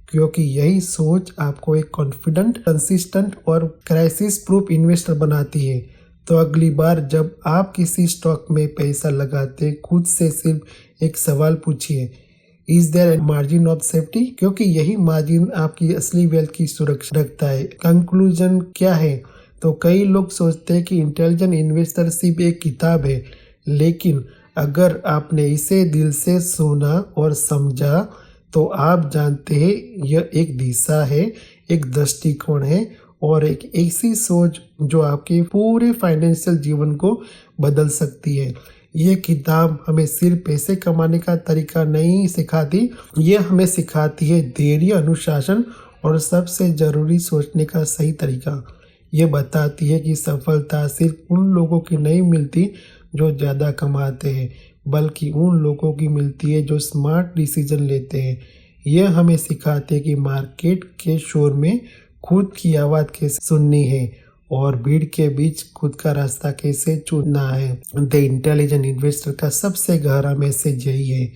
क्योंकि यही सोच आपको एक कॉन्फिडेंट, कंसिस्टेंट और क्राइसिस प्रूफ इन्वेस्टर बनाती है। तो अगली बार जब आप किसी स्टॉक में पैसा लगाते खुद से सिर्फ एक सवाल पूछिए, is there a margin of safety? क्योंकि यही मार्जिन आपकी असली वेल्थ की सुरक्षा रखता है। कंक्लूजन क्या है? तो कई लोग सोचते हैं कि इंटेलिजेंट इन्वेस्टर सिर्फ एक किताब है, लेकिन अगर आपने इसे दिल से सुना और समझा तो आप जानते हैं यह एक दिशा है, एक दृष्टिकोण है और एक ऐसी सोच जो आपके पूरे फाइनेंशियल जीवन को बदल सकती है। ये किताब हमें सिर्फ पैसे कमाने का तरीका नहीं सिखाती, ये हमें सिखाती है धैर्य, अनुशासन और सबसे ज़रूरी सोचने का सही तरीका। ये बताती है कि सफलता सिर्फ उन लोगों की नहीं मिलती जो ज़्यादा कमाते हैं, बल्कि उन लोगों की मिलती है जो स्मार्ट डिसीजन लेते हैं। यह हमें सिखाते हैं कि मार्केट के शोर में खुद की आवाज़ कैसे सुननी है और भीड़ के बीच खुद का रास्ता कैसे चुनना है। द इंटेलिजेंट इन्वेस्टर का सबसे गहरा मैसेज यही है,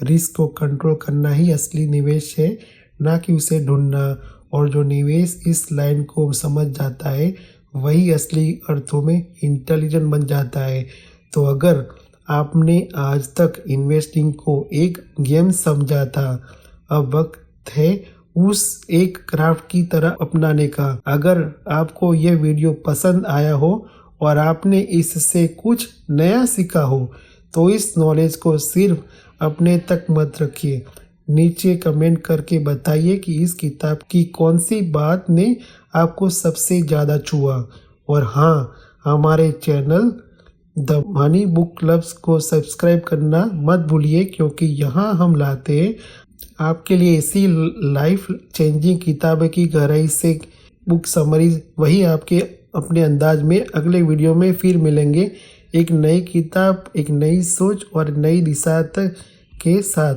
रिस्क को कंट्रोल करना ही असली निवेश है, ना कि उसे ढूंढना। और जो निवेश इस लाइन को समझ जाता है वही असली अर्थों में इंटेलिजेंट बन जाता है। तो अगर आपने आज तक इन्वेस्टिंग को एक गेम समझा था, अब वक्त है उस एक क्राफ्ट की तरह अपनाने का। अगर आपको यह वीडियो पसंद आया हो और आपने इससे कुछ नया सीखा हो तो इस नॉलेज को सिर्फ अपने तक मत रखिए, नीचे कमेंट करके बताइए कि इस किताब की कौन सी बात ने आपको सबसे ज़्यादा छुआ। और हाँ, हमारे channel the money book clubs को सब्सक्राइब करना मत भूलिए, क्योंकि यहाँ हम लाते हैं आपके लिए ऐसी लाइफ चेंजिंग किताबें की गहराई से बुक समरीज। वही आपके अपने अंदाज में अगले वीडियो में फिर मिलेंगे एक नई किताब, एक नई सोच और नई दिशा के साथ।